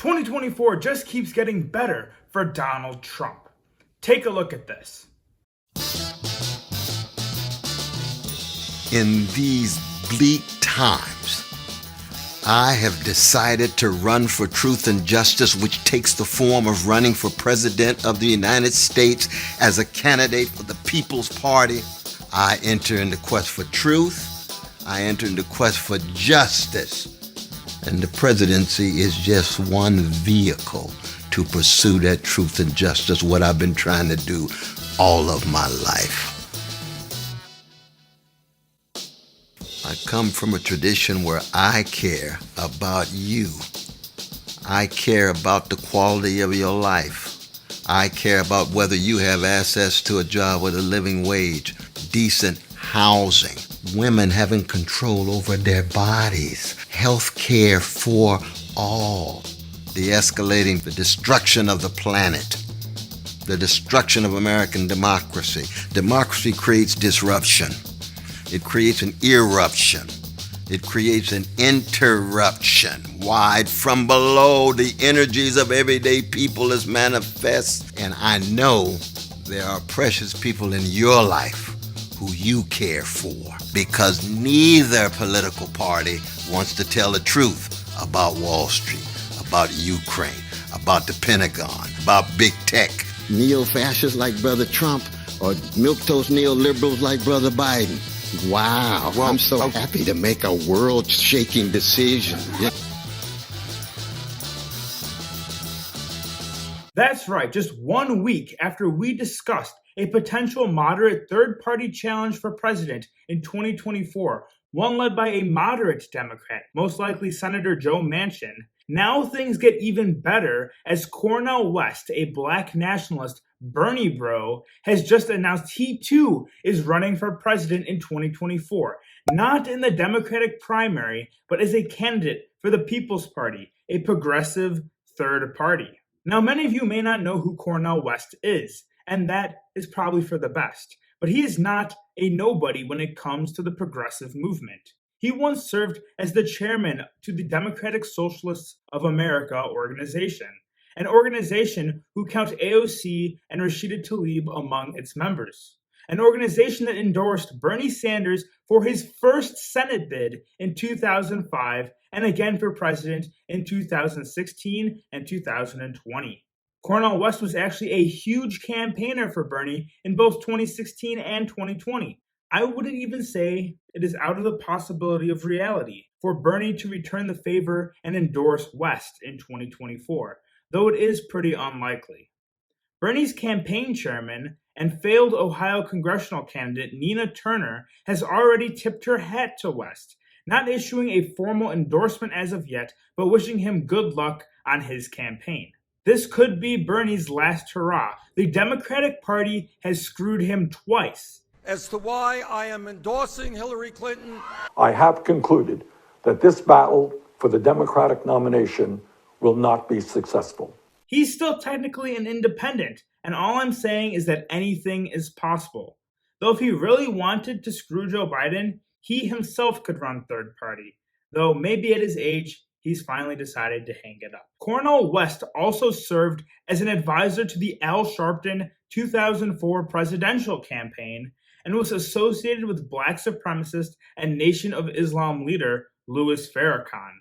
2024 just keeps getting better for Donald Trump. Take a look at this. In these bleak times, I have decided to run for truth and justice, which takes the form of running for President of the United States as a candidate for the People's Party. I enter into quest for truth. I enter into quest for justice. And the presidency is just one vehicle to pursue that truth and justice, what I've been trying to do all of my life. I come from a tradition where I care about you. I care about the quality of your life. I care about whether you have access to a job with a living wage, decent housing, women having control over their bodies, health care for all, de-escalating the destruction of the planet, the destruction of American democracy. Democracy creates disruption. It creates an eruption. It creates an interruption. Wide from below, the energies of everyday people is manifest. And I know there are precious people in your life who you care for, because neither political party wants to tell the truth about Wall Street, about Ukraine, about the Pentagon, about big tech. Neo-fascists like Brother Trump or milquetoast neoliberals like Brother Biden. Wow, well, I'm so happy to make a world-shaking decision. Yeah. That's right, just 1 week after we discussed a potential moderate third-party challenge for president in 2024, one led by a moderate Democrat, most likely Senator Joe Manchin, now things get even better as Cornel West, a Black Nationalist Bernie Bro, has just announced he too is running for president in 2024, not in the Democratic primary, but as a candidate for the People's Party, a progressive third party. Now, many of you may not know who Cornel West is, and that is probably for the best, but he is not a nobody when it comes to the progressive movement. He once served as the chairman to the Democratic Socialists of America organization, an organization who count AOC and Rashida Tlaib among its members, an organization that endorsed Bernie Sanders for his first Senate bid in 2005 and again for president in 2016 and 2020. Cornel West was actually a huge campaigner for Bernie in both 2016 and 2020. I wouldn't even say it is out of the possibility of reality for Bernie to return the favor and endorse West in 2024, though it is pretty unlikely. Bernie's campaign chairman and failed Ohio congressional candidate Nina Turner has already tipped her hat to West, not issuing a formal endorsement as of yet, but wishing him good luck on his campaign. This could be Bernie's last hurrah. The Democratic Party has screwed him twice. As to why I am endorsing Hillary Clinton, I have concluded that this battle for the Democratic nomination will not be successful. He's still technically an independent, and all I'm saying is that anything is possible. Though if he really wanted to screw Joe Biden, he himself could run third party. Though maybe at his age, he's finally decided to hang it up. Cornel West also served as an advisor to the Al Sharpton 2004 presidential campaign and was associated with black supremacist and Nation of Islam leader Louis Farrakhan.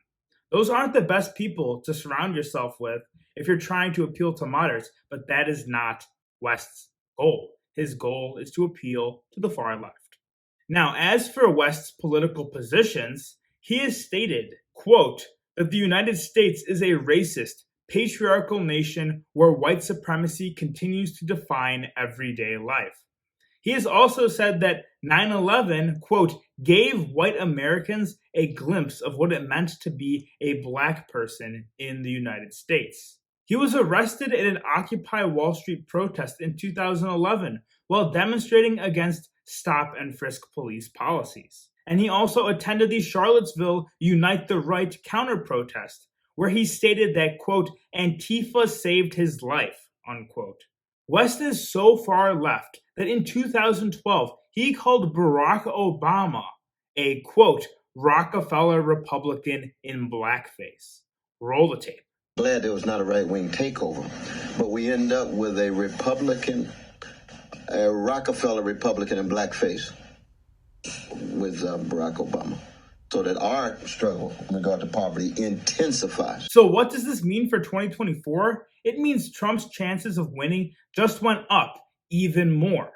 Those aren't the best people to surround yourself with if you're trying to appeal to moderates, but that is not West's goal. His goal is to appeal to the far left. Now, as for West's political positions, he has stated, quote, that the United States is a racist, patriarchal nation where white supremacy continues to define everyday life. He has also said that 9/11, quote, gave white Americans a glimpse of what it meant to be a black person in the United States. He was arrested at an Occupy Wall Street protest in 2011 while demonstrating against stop and frisk police policies. And he also attended the Charlottesville Unite the Right counter-protest, where he stated that, quote, Antifa saved his life, unquote. West is so far left that in 2012, he called Barack Obama a, quote, Rockefeller Republican in blackface. Roll the tape. Glad there was not a right-wing takeover, but we end up with a Rockefeller Republican in blackface with Barack Obama, so that our struggle in regard to poverty intensifies. So what does this mean for 2024? It means Trump's chances of winning just went up even more.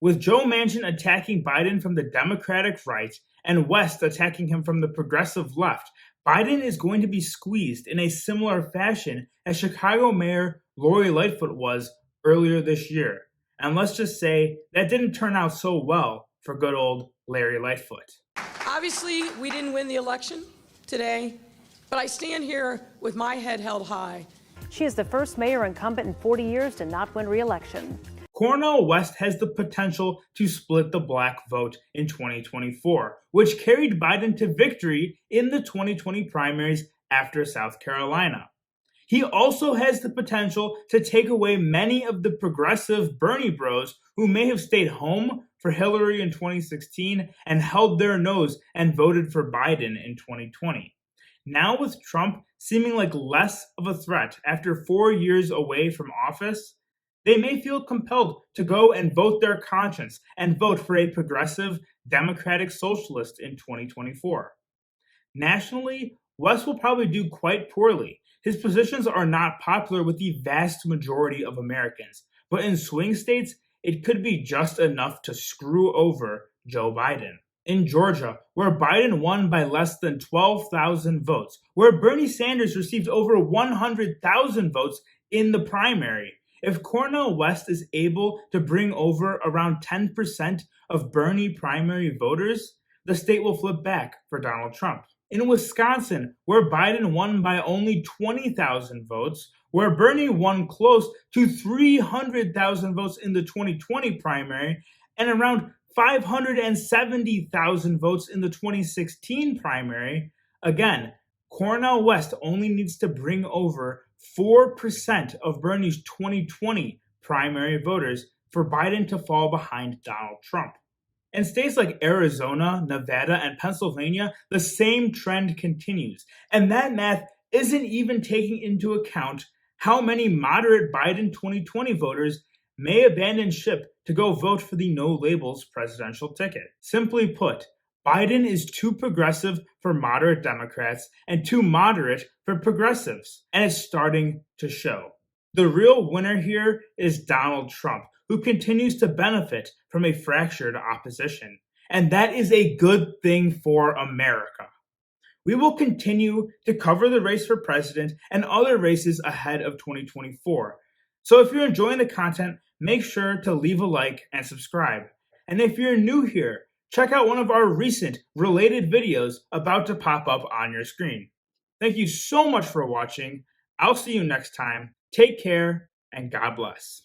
With Joe Manchin attacking Biden from the Democratic right and West attacking him from the progressive left, Biden is going to be squeezed in a similar fashion as Chicago Mayor Lori Lightfoot was earlier this year. And let's just say that didn't turn out so well for good old Larry Lightfoot. Obviously, we didn't win the election today, but I stand here with my head held high. She is the first mayor incumbent in 40 years to not win re-election. Cornel West has the potential to split the black vote in 2024, which carried Biden to victory in the 2020 primaries after South Carolina. He also has the potential to take away many of the progressive Bernie Bros who may have stayed home for Hillary in 2016 and held their nose and voted for Biden in 2020. Now, with Trump seeming like less of a threat after 4 years away from office, they may feel compelled to go and vote their conscience and vote for a progressive democratic socialist in 2024. Nationally, West will probably do quite poorly. His positions are not popular with the vast majority of Americans, but in swing states, it could be just enough to screw over Joe Biden. In Georgia, where Biden won by less than 12,000 votes, where Bernie Sanders received over 100,000 votes in the primary, if Cornel West is able to bring over around 10% of Bernie primary voters, the state will flip back for Donald Trump. In Wisconsin, where Biden won by only 20,000 votes, where Bernie won close to 300,000 votes in the 2020 primary, and around 570,000 votes in the 2016 primary, again, Cornel West only needs to bring over 4% of Bernie's 2020 primary voters for Biden to fall behind Donald Trump. In states like Arizona, Nevada, and Pennsylvania, the same trend continues. And that math isn't even taking into account how many moderate Biden 2020 voters may abandon ship to go vote for the no labels presidential ticket. Simply put, Biden is too progressive for moderate Democrats and too moderate for progressives, and it's starting to show. The real winner here is Donald Trump, who continues to benefit from a fractured opposition, and that is a good thing for America. We will continue to cover the race for president and other races ahead of 2024. So if you're enjoying the content, make sure to leave a like and subscribe. And if you're new here, check out one of our recent related videos about to pop up on your screen. Thank you so much for watching. I'll see you next time. Take care and God bless.